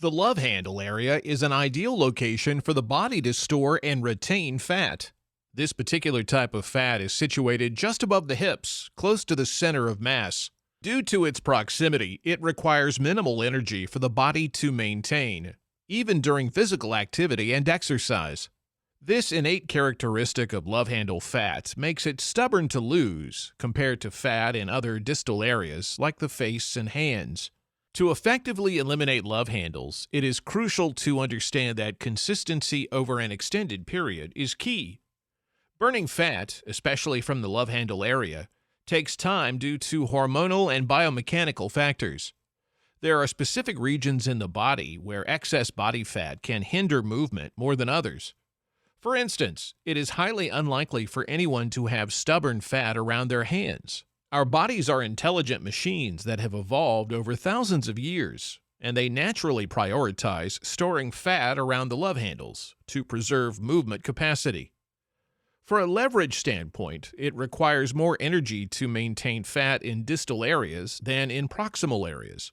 The love handle area is an ideal location for the body to store and retain fat. This particular type of fat is situated just above the hips, close to the center of mass. Due to its proximity, it requires minimal energy for the body to maintain, even during physical activity and exercise. This innate characteristic of love handle fat makes it stubborn to lose compared to fat in other distal areas like the face and hands. To effectively eliminate love handles, it is crucial to understand that consistency over an extended period is key. Burning fat, especially from the love handle area, takes time due to hormonal and biomechanical factors. There are specific regions in the body where excess body fat can hinder movement more than others. For instance, it is highly unlikely for anyone to have stubborn fat around their hands. Our bodies are intelligent machines that have evolved over thousands of years, and they naturally prioritize storing fat around the love handles to preserve movement capacity. For a leverage standpoint, it requires more energy to maintain fat in distal areas than in proximal areas.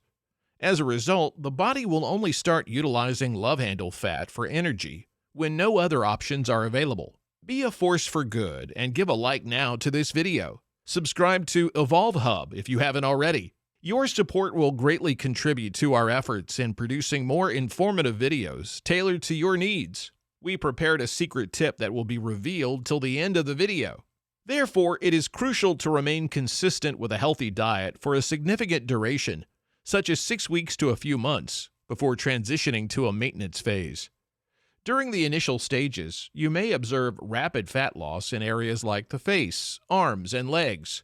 As a result, the body will only start utilizing love handle fat for energy when no other options are available. Be a force for good and give a like now to this video. Subscribe to Evolve Hub if you haven't already. Your support will greatly contribute to our efforts in producing more informative videos tailored to your needs. We prepared a secret tip that will be revealed till the end of the video. Therefore, it is crucial to remain consistent with a healthy diet for a significant duration, such as 6 weeks to a few months, before transitioning to a maintenance phase. During the initial stages, you may observe rapid fat loss in areas like the face, arms, and legs,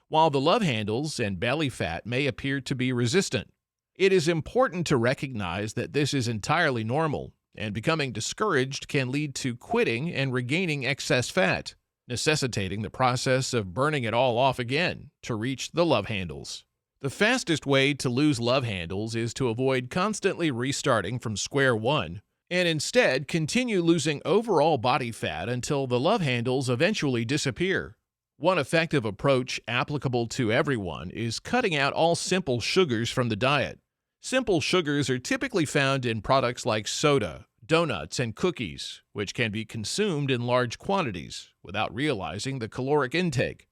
while the love handles and belly fat may appear to be resistant. It is important to recognize that this is entirely normal, and becoming discouraged can lead to quitting and regaining excess fat, necessitating the process of burning it all off again to reach the love handles. The fastest way to lose love handles is to avoid constantly restarting from square one, and instead continue losing overall body fat until the love handles eventually disappear. One effective approach applicable to everyone is cutting out all simple sugars from the diet. Simple sugars are typically found in products like soda, donuts, and cookies, which can be consumed in large quantities without realizing the caloric intake.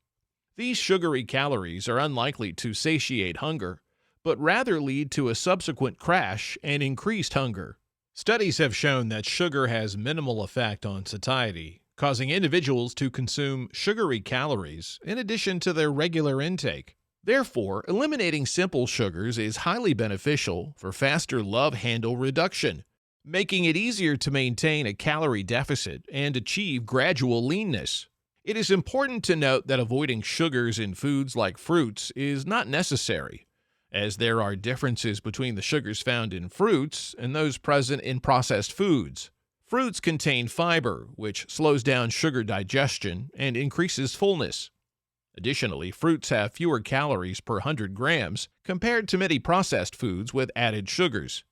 These sugary calories are unlikely to satiate hunger, but rather lead to a subsequent crash and increased hunger. Studies have shown that sugar has minimal effect on satiety, causing individuals to consume sugary calories in addition to their regular intake. Therefore, eliminating simple sugars is highly beneficial for faster love handle reduction, making it easier to maintain a calorie deficit and achieve gradual leanness. It is important to note that avoiding sugars in foods like fruits is not necessary, as there are differences between the sugars found in fruits and those present in processed foods. Fruits contain fiber, which slows down sugar digestion and increases fullness. Additionally, fruits have fewer calories per 100 grams compared to many processed foods with added sugars.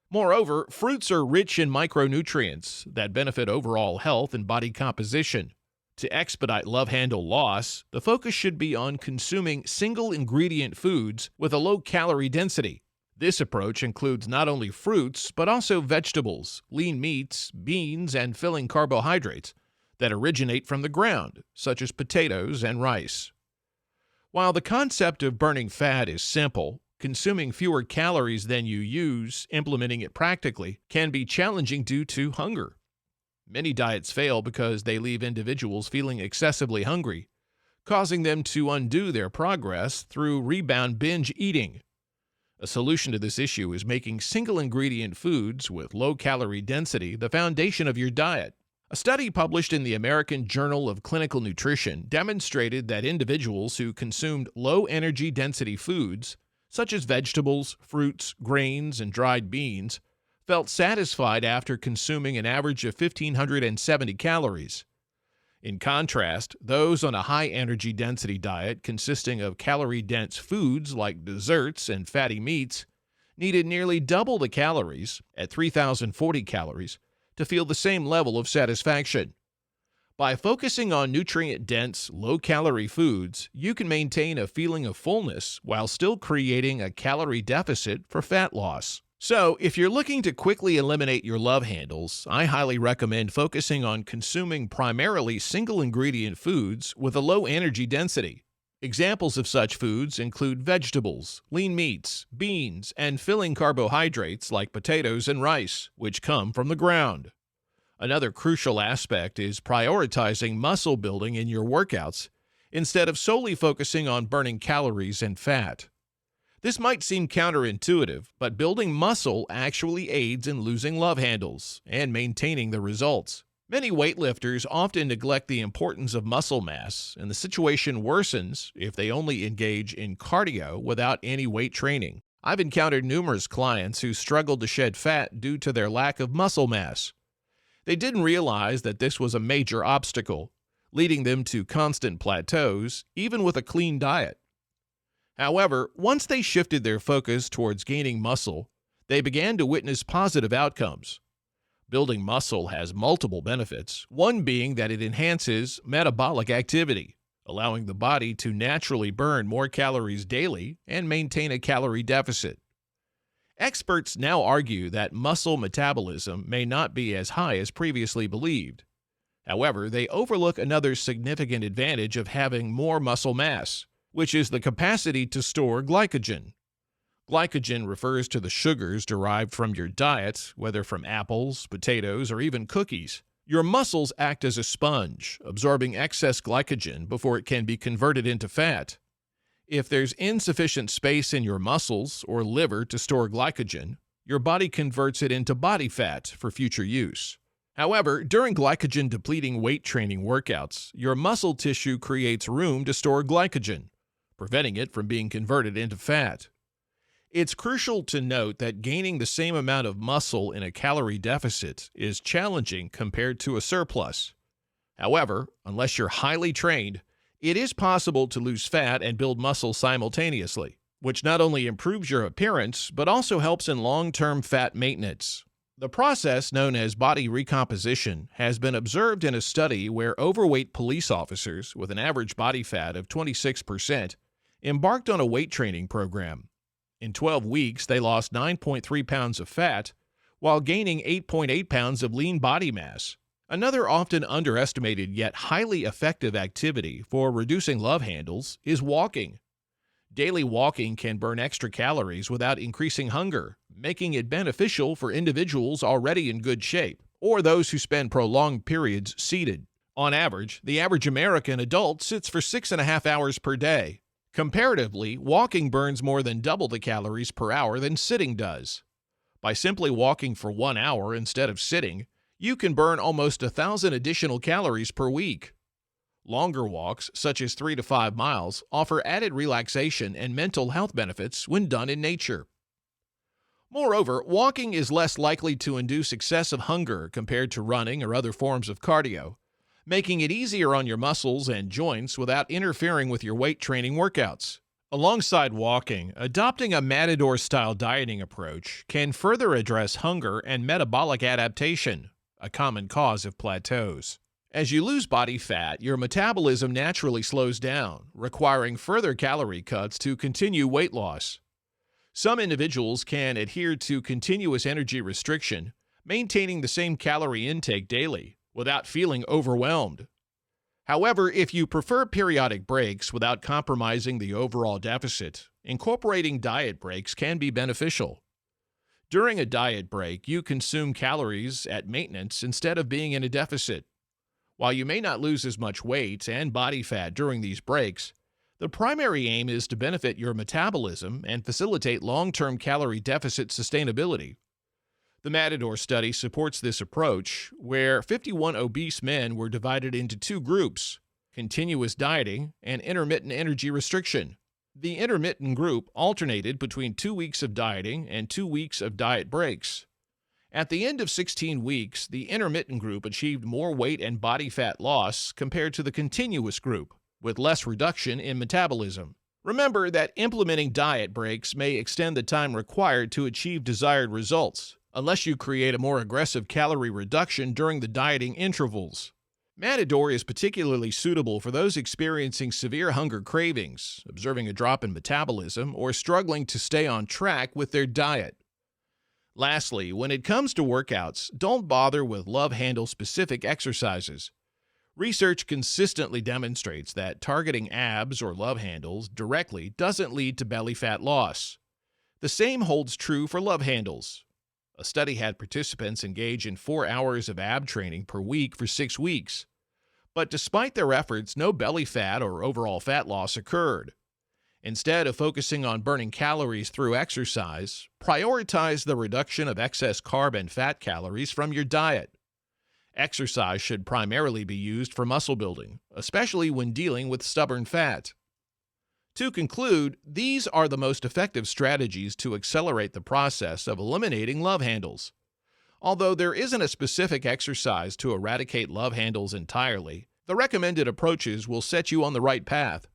Moreover, fruits are rich in micronutrients that benefit overall health and body composition. To expedite love handle loss, the focus should be on consuming single-ingredient foods with a low calorie density. This approach includes not only fruits, but also vegetables, lean meats, beans, and filling carbohydrates that originate from the ground, such as potatoes and rice. While the concept of burning fat is simple, consuming fewer calories than you use, implementing it practically, can be challenging due to hunger. Many diets fail because they leave individuals feeling excessively hungry, causing them to undo their progress through rebound binge eating. A solution to this issue is making single-ingredient foods with low calorie density the foundation of your diet. A study published in the American Journal of Clinical Nutrition demonstrated that individuals who consumed low-energy density foods, such as vegetables, fruits, grains, and dried beans, felt satisfied after consuming an average of 1,570 calories. In contrast, those on a high-energy density diet consisting of calorie-dense foods like desserts and fatty meats needed nearly double the calories, at 3,040 calories, to feel the same level of satisfaction. By focusing on nutrient-dense, low-calorie foods, you can maintain a feeling of fullness while still creating a calorie deficit for fat loss. So, if you're looking to quickly eliminate your love handles, I highly recommend focusing on consuming primarily single ingredient foods with a low energy density. Examples of such foods include vegetables, lean meats, beans, and filling carbohydrates like potatoes and rice, which come from the ground. Another crucial aspect is prioritizing muscle building in your workouts instead of solely focusing on burning calories and fat. This might seem counterintuitive, but building muscle actually aids in losing love handles and maintaining the results. Many weightlifters often neglect the importance of muscle mass, and the situation worsens if they only engage in cardio without any weight training. I've encountered numerous clients who struggled to shed fat due to their lack of muscle mass. They didn't realize that this was a major obstacle, leading them to constant plateaus, even with a clean diet. However, once they shifted their focus towards gaining muscle, they began to witness positive outcomes. Building muscle has multiple benefits, one being that it enhances metabolic activity, allowing the body to naturally burn more calories daily and maintain a calorie deficit. Experts now argue that muscle metabolism may not be as high as previously believed. However, they overlook another significant advantage of having more muscle mass, which is the capacity to store glycogen. Glycogen refers to the sugars derived from your diet, whether from apples, potatoes, or even cookies. Your muscles act as a sponge, absorbing excess glycogen before it can be converted into fat. If there's insufficient space in your muscles or liver to store glycogen, your body converts it into body fat for future use. However, during glycogen-depleting weight training workouts, your muscle tissue creates room to store glycogen, preventing it from being converted into fat. It's crucial to note that gaining the same amount of muscle in a calorie deficit is challenging compared to a surplus. However, unless you're highly trained, it is possible to lose fat and build muscle simultaneously, which not only improves your appearance, but also helps in long-term fat maintenance. The process, known as body recomposition, has been observed in a study where overweight police officers with an average body fat of 26% embarked on a weight training program. In 12 weeks, they lost 9.3 pounds of fat while gaining 8.8 pounds of lean body mass. Another often underestimated yet highly effective activity for reducing love handles is walking. Daily walking can burn extra calories without increasing hunger, making it beneficial for individuals already in good shape or those who spend prolonged periods seated. On average, the average American adult sits for 6.5 hours per day. Comparatively, walking burns more than double the calories per hour than sitting does. By simply walking for 1 hour instead of sitting, you can burn almost 1,000 additional calories per week. Longer walks, such as 3 to 5 miles, offer added relaxation and mental health benefits when done in nature. Moreover, walking is less likely to induce excessive hunger compared to running or other forms of cardio, making it easier on your muscles and joints without interfering with your weight training workouts. Alongside walking, adopting a matador-style dieting approach can further address hunger and metabolic adaptation, a common cause of plateaus. As you lose body fat, your metabolism naturally slows down, requiring further calorie cuts to continue weight loss. Some individuals can adhere to continuous energy restriction, maintaining the same calorie intake daily, without feeling overwhelmed. However, if you prefer periodic breaks without compromising the overall deficit, incorporating diet breaks can be beneficial. During a diet break, you consume calories at maintenance instead of being in a deficit. While you may not lose as much weight and body fat during these breaks, the primary aim is to benefit your metabolism and facilitate long-term calorie deficit sustainability. The Matador study supports this approach, where 51 obese men were divided into 2 groups: continuous dieting and intermittent energy restriction. The intermittent group alternated between 2 weeks of dieting and 2 weeks of diet breaks. At the end of 16 weeks, the intermittent group achieved more weight and body fat loss compared to the continuous group, with less reduction in metabolism. Remember that implementing diet breaks may extend the time required to achieve desired results, unless you create a more aggressive calorie reduction during the dieting intervals. Matador is particularly suitable for those experiencing severe hunger cravings, observing a drop in metabolism, or struggling to stay on track with their diet. Lastly, when it comes to workouts, don't bother with love handle specific exercises. Research consistently demonstrates that targeting abs or love handles directly doesn't lead to belly fat loss. The same holds true for love handles. A study had participants engage in 4 hours of ab training per week for 6 weeks. But despite their efforts, no belly fat or overall fat loss occurred. Instead of focusing on burning calories through exercise, prioritize the reduction of excess carb and fat calories from your diet. Exercise should primarily be used for muscle building, especially when dealing with stubborn fat. To conclude, these are the most effective strategies to accelerate the process of eliminating love handles. Although there isn't a specific exercise to eradicate love handles entirely, the recommended approaches will set you on the right path.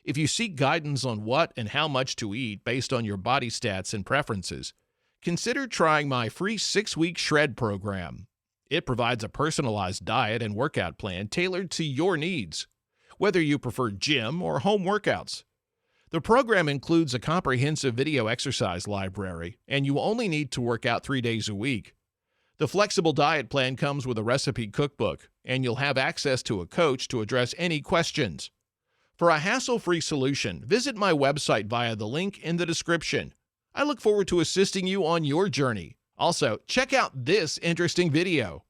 If you seek guidance on what and how much to eat based on your body stats and preferences, consider trying my free 6-week Shred program. It provides a personalized diet and workout plan tailored to your needs, whether you prefer gym or home workouts. The program includes a comprehensive video exercise library, and you only need to work out 3 days a week. The flexible diet plan comes with a recipe cookbook, and you'll have access to a coach to address any questions. For a hassle-free solution, visit my website via the link in the description. I look forward to assisting you on your journey. Also, check out this interesting video.